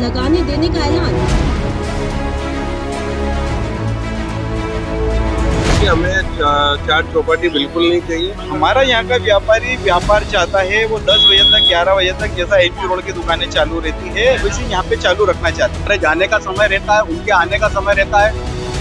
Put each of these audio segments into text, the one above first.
लगाने देने का ऐलान। हमें चाट चौपाटी बिल्कुल नहीं चाहिए। हमारा यहाँ का व्यापारी व्यापार चाहता है, वो 10 बजे तक 11 बजे तक जैसा एमपी रोड की दुकानें चालू रहती है वैसे यहाँ पे चालू रखना चाहते हैं। जाने का समय रहता है, उनके आने का समय रहता है,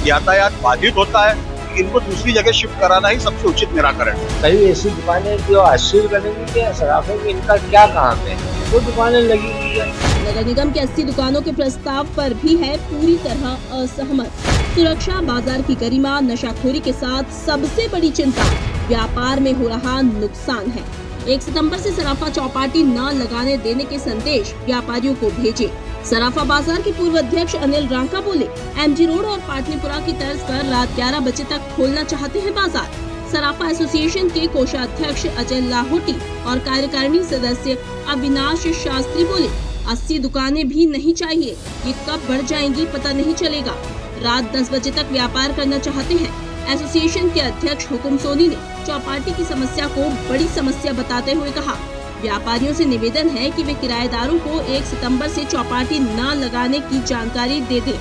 यातायात बाधित होता है। इनको दूसरी जगह शिफ्ट कराना ही सबसे उचित निराकरण है। कई ऐसी दुकानें जो अस्सी बनेंगी क्या सराफों में, इनका क्या काम है? वो दुकानें लगी हुई है। नगर निगम के 80 दुकानों के प्रस्ताव पर भी है पूरी तरह असहमत। सुरक्षा, बाजार की गरिमा, नशाखोरी के साथ सबसे बड़ी चिंता व्यापार में हो रहा नुकसान है। 1 सितंबर से सराफा चौपाटी न लगाने देने के संदेश व्यापारियों को भेजे। सराफा बाजार के पूर्व अध्यक्ष अनिल रांका बोले, एमजी रोड और पाटलिपुरा की तर्ज पर रात 11 बजे तक खोलना चाहते हैं बाजार। सराफा एसोसिएशन के कोषाध्यक्ष अजय लाहौटी और कार्यकारिणी सदस्य अविनाश शास्त्री बोले, 80 दुकानें भी नहीं चाहिए, ये कब बढ़ जाएंगी पता नहीं चलेगा। रात 10 बजे तक व्यापार करना चाहते हैं। एसोसिएशन के अध्यक्ष हुकुम सोनी ने चौपाटी की समस्या को बड़ी समस्या बताते हुए कहा, व्यापारियों से निवेदन है कि वे किराएदारों को 1 सितंबर से चौपाटी न लगाने की जानकारी दे दें।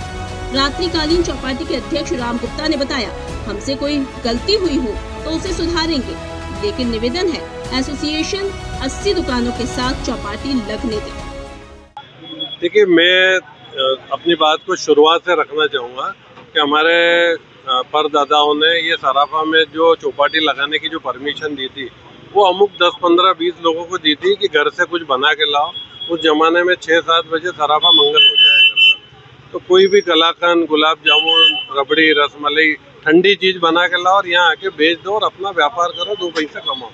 रात्रिकालीन चौपाटी के अध्यक्ष राम गुप्ता ने बताया, हमसे कोई गलती हुई हो तो उसे सुधारेंगे, लेकिन निवेदन है एसोसिएशन 80 दुकानों के साथ चौपाटी लगने दे। देखिए, मैं अपनी बात को शुरुआत से रखना चाहूँगा कि हमारे परदादाओं ने ये सराफा में जो चौपाटी लगाने की जो परमिशन दी थी वो अमुक 10, 15, 20 लोगों को दी थी कि घर से कुछ बना के लाओ। उस जमाने में 6-7 बजे सराफा मंगल हो जाया करता, तो कोई भी कलाकंद, गुलाब जामुन, रबड़ी, रसमलाई, ठंडी चीज़ बना के लाओ और यहाँ आके बेच दो और अपना व्यापार करो, 2 पैसे कमाओ।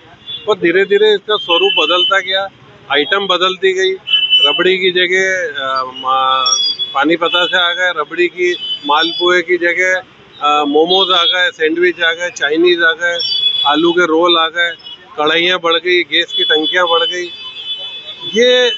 और धीरे धीरे इसका स्वरूप बदलता गया, आइटम बदलती गई। रबड़ी की जगह पानी पता से आ गए, रबड़ी की मालपुए की जगह मोमोज आ गए, सैंडविच आ गए, चाइनीज़ आ गए, आलू के रोल आ गए, कढ़ाइयाँ बढ़ गई, गैस की टंकियाँ बढ़ गई। ये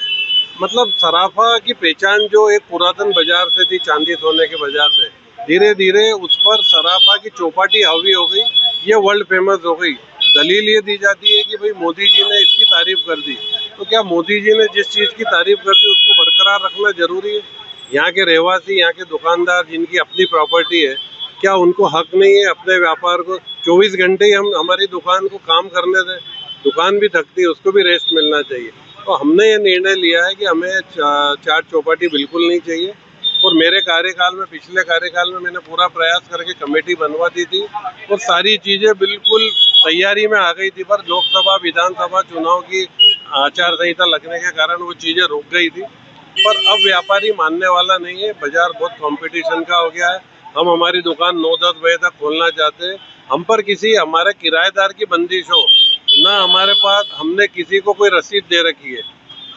मतलब सराफा की पहचान जो एक पुरातन बाजार से थी, चांदी सोने के बाजार से, धीरे धीरे उस पर सराफा की चौपाटी हावी हो गई, ये वर्ल्ड फेमस हो गई। दलील ये दी जाती है कि भाई मोदी जी ने इसकी तारीफ कर दी, तो क्या मोदी जी ने जिस चीज़ की तारीफ कर दी उसको बरकरार रखना जरूरी है? यहाँ के रहवासी, यहाँ के दुकानदार जिनकी अपनी प्रॉपर्टी है, क्या उनको हक नहीं है अपने व्यापार को 24 घंटे ही हम हमारी दुकान को काम करने दें? दुकान भी थकती है, उसको भी रेस्ट मिलना चाहिए। तो हमने ये निर्णय लिया है कि हमें चाट चौपाटी बिल्कुल नहीं चाहिए। और मेरे कार्यकाल में, पिछले कार्यकाल में मैंने पूरा प्रयास करके कमेटी बनवा दी थी और सारी चीज़ें बिल्कुल तैयारी में आ गई थी, पर लोकसभा विधानसभा चुनाव की आचार संहिता लगने के कारण वो चीज़ें रुक गई थी। पर अब व्यापारी मानने वाला नहीं है, बाजार बहुत कंपटीशन का हो गया है। हम हमारी दुकान 9-10 बजे तक खोलना चाहते हैं। हम पर किसी हमारे किराएदार की बंदिश हो ना, हमारे पास हमने किसी को कोई रसीद दे रखी है।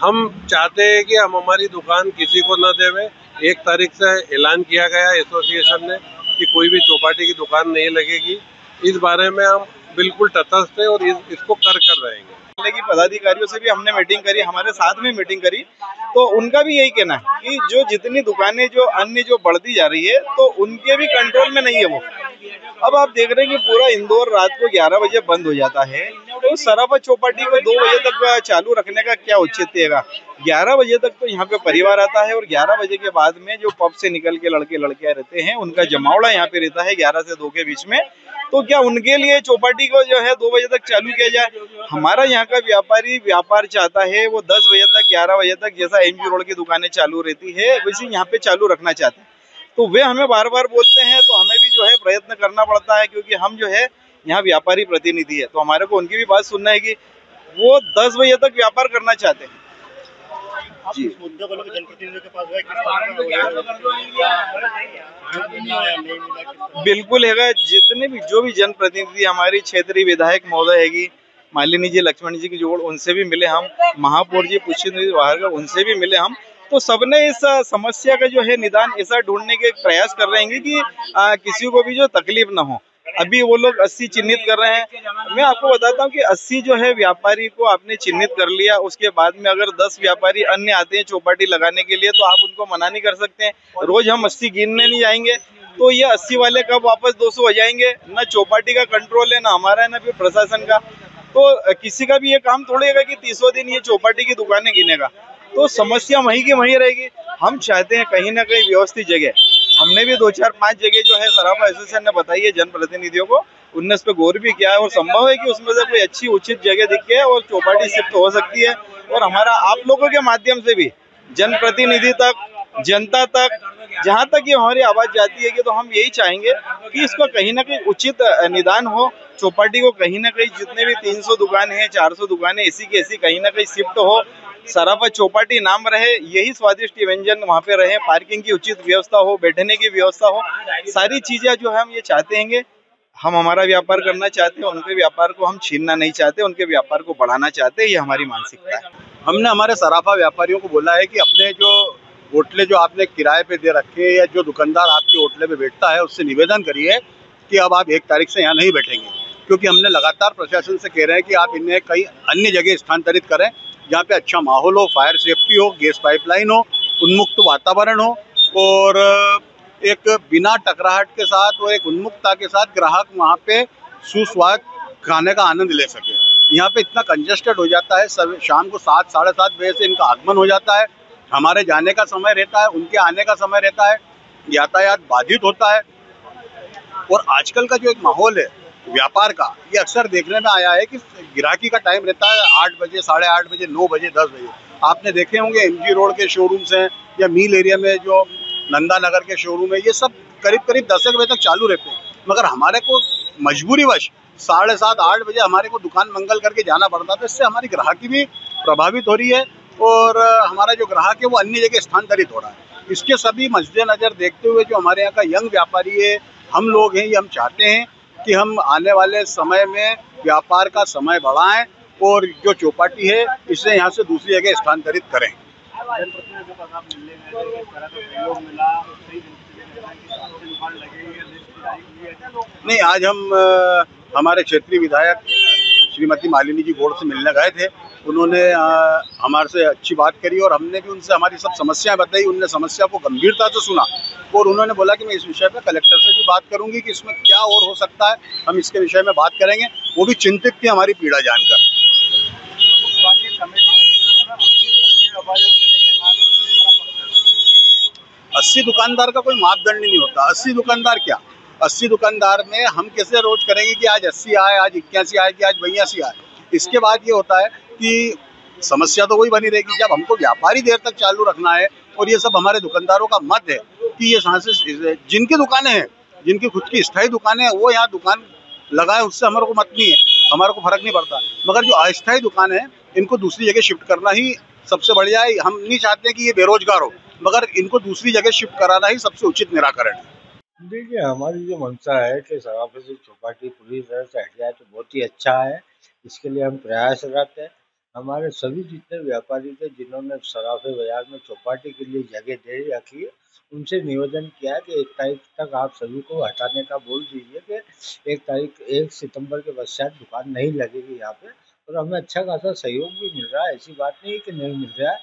हम चाहते हैं कि हम हमारी दुकान किसी को न देवें। 1 तारीख से ऐलान किया गया एसोसिएशन ने कि कोई भी चौपाटी की दुकान नहीं लगेगी। इस बारे में हम बिल्कुल तटस्थ है और इसको कर रहेंगे। की पदाधिकारियों से भी हमने मीटिंग करी, हमारे साथ में मीटिंग करी, तो उनका भी यही कहना है कि जो जितनी दुकानें जो अन्य जो बढ़ती जा रही है तो उनके भी कंट्रोल में नहीं है वो। अब आप देख रहे हैं कि पूरा इंदौर रात को 11 बजे बंद हो जाता है, तो सराफा चौपाटी को 2 बजे तक चालू रखने का क्या औचित्य है? 11 बजे तक तो यहाँ पे परिवार आता है और 11 बजे के बाद में जो पब से निकल के लड़के लड़कियां रहते हैं उनका जमावड़ा यहाँ पे रहता है 11 से 2 के बीच में। तो क्या उनके लिए चौपाटी को जो है 2 बजे तक चालू किया जाए? हमारा यहाँ का व्यापारी व्यापार चाहता है, वो 10 बजे तक 11 बजे तक जैसा एमजी रोड की दुकानें चालू रहती है वैसे यहाँ पे चालू रखना चाहते हैं। तो वे हमें बार बार बोलते हैं, तो हमें भी जो है प्रयत्न करना पड़ता है, क्योंकि हम जो है यहाँ व्यापारी प्रतिनिधि है, तो हमारे को उनकी भी बात सुनना है कि वो 10 बजे तक व्यापार करना चाहते हैं। जी, बिल्कुल है। जितने भी जो भी जनप्रतिनिधि हमारी क्षेत्रीय विधायक महोदय हैगी, मालिनी जी, लक्ष्मण जी की जोड़, उनसे भी मिले हम, महापौर जी पुष्पेंद्र बाहर का, उनसे भी मिले हम। तो सबने इस समस्या का जो है निदान ऐसा ढूंढने के प्रयास कर रहे हैं कि किसी को भी जो तकलीफ ना हो। अभी वो लोग 80 चिन्हित कर रहे हैं। मैं आपको बताता हूँ कि 80 जो है व्यापारी को आपने चिन्हित कर लिया, उसके बाद में अगर 10 व्यापारी अन्य आते हैं चौपाटी लगाने के लिए तो आप उनको मना नहीं कर सकते हैं। रोज हम 80 गिनने नहीं जाएंगे तो ये 80 वाले कब वापस 200 हो जाएंगे? ना चौपाटी का कंट्रोल है, ना हमारा है, ना फिर प्रशासन का। तो किसी का भी ये काम थोड़ी है कि 30 दिन ये चौपाटी की दुकानें गिनेगा। तो समस्या वहीं की वहीं रहेगी। हम चाहते हैं कहीं ना कहीं व्यवस्थित जगह। हमने भी 2-4-5 जगह जो है सराफा एसोसिएशन ने बताई है जनप्रतिनिधियों को, उनने इस पर गौर भी किया है और संभव है कि उसमें से कोई अच्छी उचित जगह दिखे और चौपाटी शिफ्ट हो सकती है। और हमारा आप लोगों के माध्यम से भी जनप्रतिनिधि तक, जनता तक, जहाँ तक ये हमारी आवाज जाती है कि तो हम यही चाहेंगे कि इसको कहीं ना कहीं उचित निदान हो। चौपाटी को कहीं ना कहीं जितने भी 300 दुकानें हैं, 400 दुकानें ऐसी की ऐसी कहीं ना कहीं शिफ्ट हो। सराफा चौपाटी नाम रहे, यही स्वादिष्ट व्यंजन वहाँ पे रहे, पार्किंग की उचित व्यवस्था हो, बैठने की व्यवस्था हो, सारी चीजें जो है हम ये चाहते हैं। हम हमारा व्यापार करना चाहते हैं, उनके व्यापार को हम छीनना नहीं चाहते, उनके व्यापार को बढ़ाना चाहते हैं, ये हमारी मानसिकता है। हमने हमारे सराफा व्यापारियों को बोला है कि अपने जो होटलें जो आपने किराए पे दे रखे हैं या जो दुकानदार आपके होटले पे बैठता है उससे निवेदन करिए कि अब आप 1 तारीख से यहाँ नहीं बैठेंगे, क्योंकि हमने लगातार प्रशासन से कह रहे हैं कि आप इन्हें कई अन्य जगह स्थानांतरित करें जहाँ पे अच्छा माहौल हो, फायर सेफ्टी हो, गैस पाइपलाइन हो, उन्मुक्त वातावरण हो और एक बिना टकराहट के साथ और एक उन्मुक्तता के साथ ग्राहक वहाँ पे सुस्वाद खाने का आनंद ले सके। यहाँ पे इतना कंजेस्टेड हो जाता है, सब शाम को 7 साढ़े 7 बजे से इनका आगमन हो जाता है, हमारे जाने का समय रहता है, उनके आने का समय रहता है, यातायात बाधित होता है। और आजकल का जो एक माहौल है व्यापार का, ये अक्सर देखने में आया है कि गिराकी का टाइम रहता है 8 बजे, साढ़े 8 बजे, 9 बजे, 10 बजे। आपने देखे होंगे MG रोड के शोरूम्स हैं या मील एरिया में जो नंदा नगर के शोरूम है, ये सब करीब करीब 10 बजे तक चालू रहते हैं। मगर हमारे को मजबूरीवश 7:30, 8 बजे हमारे को दुकान मंगल करके जाना पड़ता था। इससे हमारी ग्राहकी भी प्रभावित हो रही है और हमारा जो ग्राहक है वो अन्य जगह स्थानांतरित हो रहा है। इसके सभी मद्देनजर देखते हुए जो हमारे यहाँ का यंग व्यापारी है, हम लोग हैं, ये हम चाहते हैं कि हम आने वाले समय में व्यापार का समय बढ़ाएं और जो चौपाटी है इसे यहाँ से दूसरी जगह स्थानांतरित करें। नहीं, आज हम हमारे क्षेत्रीय विधायक श्रीमती मालिनी जी गौड़ से मिलने गए थे। उन्होंने हमारे से अच्छी बात करी और हमने भी उनसे हमारी सब समस्याएं बताई। उनने समस्या को गंभीरता से सुना और उन्होंने बोला कि मैं इस विषय पे कलेक्टर से भी बात करूंगी कि इसमें क्या और हो सकता है, हम इसके विषय में बात करेंगे। वो भी चिंतित थी हमारी पीड़ा जानकर। 80 दुकानदार का कोई मापदंड नहीं होता। 80 दुकानदार क्या, 80 दुकानदार में हम कैसे रोज करेंगे कि आज 80 आए, आज 81 आए, कि आज 82 आए। इसके बाद ये होता है कि समस्या तो वही बनी रहेगी। जब हमको व्यापारी देर तक चालू रखना है और ये सब हमारे दुकानदारों का मत है कि ये सांसे जिनकी दुकानें हैं, जिनकी खुद की स्थायी दुकानें हैं, वो यहाँ दुकान लगाए, उससे हमारे को मत नहीं है, हमारे को फर्क नहीं पड़ता। मगर जो अस्थायी दुकान है इनको दूसरी जगह शिफ्ट करना ही सबसे बढ़िया है। हम नहीं चाहते कि ये बेरोजगार हो, मगर इनको दूसरी जगह शिफ्ट कराना ही सबसे उचित निराकरण है। देखिए, हमारी जो मंशा है कि सराफे से चौपाटी पूरी तरह से हट जाए तो बहुत ही अच्छा है। इसके लिए हम प्रयासरत हैं। हमारे सभी जितने व्यापारी थे जिन्होंने सराफे बाजार में चौपाटी के लिए जगह दे रखी है, उनसे निवेदन किया है कि 1 तारीख तक आप सभी को हटाने का बोल दीजिए कि 1 सितंबर के पश्चात दुकान नहीं लगेगी यहाँ पे। और हमें अच्छा खासा सहयोग भी मिल रहा है, ऐसी बात नहीं है कि नहीं मिल रहा है।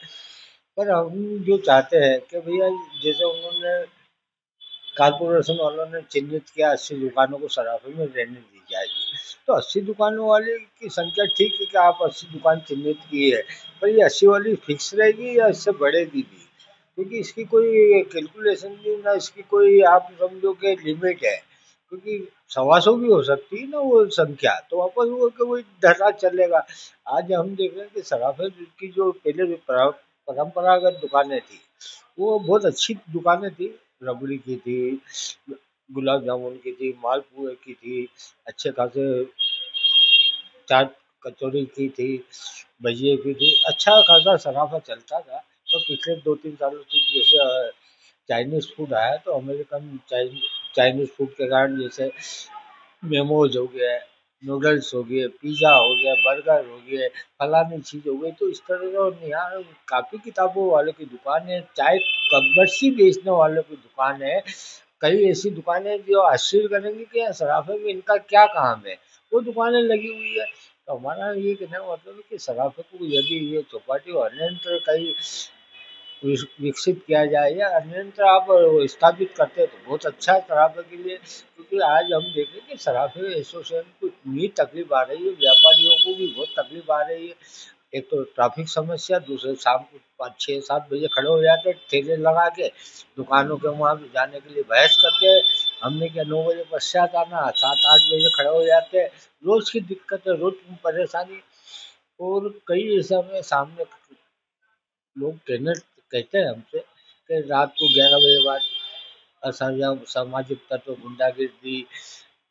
पर हम जो चाहते हैं कि भैया, जैसे उन्होंने कारपोरेशन वालों ने चिन्हित किया 80 दुकानों को सराफे में रहने दी जाएगी, तो 80 दुकानों वाले की संख्या ठीक है कि आप 80 दुकान चिन्हित की है, पर ये 80 वाली फिक्स रहेगी या इससे बढ़ेगी भी? क्योंकि इसकी कोई कैलकुलेशन नहीं, ना इसकी कोई आप समझो कि लिमिट है। क्योंकि 125 भी हो सकती है ना वो संख्या, तो वापस वो कि वही धरना चलेगा। आज हम देख रहे हैं कि सराफे की जो पहले परंपरागत दुकानें थी वो बहुत अच्छी दुकानें थी। रबड़ी की थी, गुलाब जामुन की थी, मालपुए की थी, अच्छे खासे चाट कचौड़ी की थी, भजिए की थी, अच्छा खासा सराफा चलता था। तो पिछले 2-3 सालों से जैसे चाइनीज़ फूड आया, तो अमेरिकन चाइनीज़ फूड के कारण जैसे मोमोज हो गया, नूडल्स हो गए, पिज़्ज़ा हो गया, बर्गर हो गए, फलानी चीज़ हो गई, तो इस तरह का यहाँ कापी किताबों वालों की दुकान है, चाय कब्बर्सी बेचने वालों की दुकान है। कई ऐसी दुकानें जो आश्चर्य करेंगी कि सराफे में इनका क्या काम है, वो दुकानें लगी हुई है। तो हमारा ये कहने का मतलब है कि सराफे को यदि ये चौपाटी और अन्यत्र कई विकसित किया जाए या अन्यत्र आप स्थापित करते हैं तो बहुत अच्छा है सराफे के लिए। क्योंकि आज हम देखें कि सराफे एसोसिएशन को इतनी तकलीफ आ रही है, व्यापारियों को भी बहुत तकलीफ आ रही है। एक तो ट्रैफिक समस्या, दूसरे शाम को 5-6-7 बजे खड़े हो जाते ठेले लगा के, दुकानों के वहाँ जाने के लिए बहस करते हैं। हमने क्या 9 बजे पश्चात आना, 7-8 बजे खड़े हो जाते हैं। रोज की दिक्कत है, रोज परेशानी। और कई ऐसा में सामने लोग कहते हैं हमसे कि रात को 11 बजे बाद असामाजिक तत्व, गुंडागिर्दी,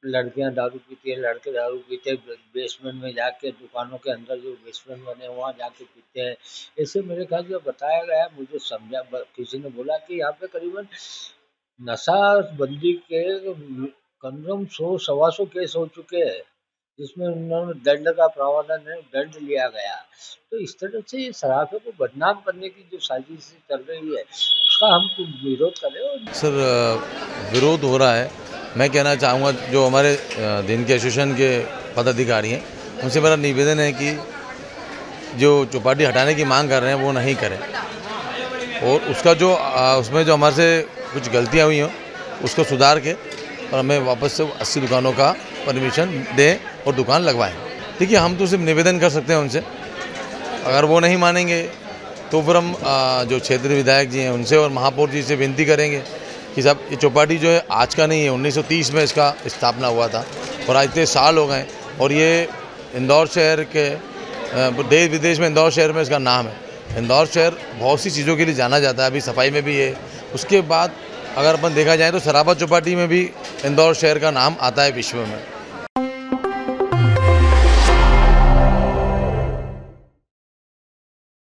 लड़कियां दारू पीती है, लड़के दारू पीते हैं, बेसमेंट में जाके दुकानों के अंदर जो बेसमेंट बने वहाँ जाके पीते हैं। ऐसे मेरे ख्याल से बताया गया, मुझे समझा, किसी ने बोला कि यहाँ पे करीबन नशाबंदी के कम से कम 100-125 केस हो चुके हैं, जिसमें उन्होंने दंड का प्रावधान है, दंड लिया गया। तो इस तरह से ये शराफे को बदनाम करने की जो साजिश चल रही है, उसका हम विरोध करें। सर, विरोध हो रहा है। मैं कहना चाहूँगा जो हमारे दिन के एसोसिएशन के पदाधिकारी हैं, उनसे मेरा निवेदन है कि जो चौपाटी हटाने की मांग कर रहे हैं वो नहीं करें, और उसका जो उसमें जो हमारे से कुछ गलतियाँ हुई हों उसको सुधार के और हमें वापस से 80 दुकानों का परमिशन दें और दुकान लगवाएं। देखिए, हम तो सिर्फ निवेदन कर सकते हैं उनसे, अगर वो नहीं मानेंगे तो फिर हम जो क्षेत्रीय विधायक जी हैं उनसे और महापौर जी से विनती करेंगे कि साहब, ये चौपाटी जो है आज का नहीं है, 1930 में इसका स्थापना हुआ था और आज इतने साल हो गए, और ये इंदौर शहर के देश विदेश में इंदौर शहर में इसका नाम है। इंदौर शहर बहुत सी चीज़ों के लिए जाना जाता है, अभी सफाई में भी है। उसके बाद अगर अपन देखा जाए तो सराफा चौपाटी में भी इंदौर शहर का नाम आता है विश्व में।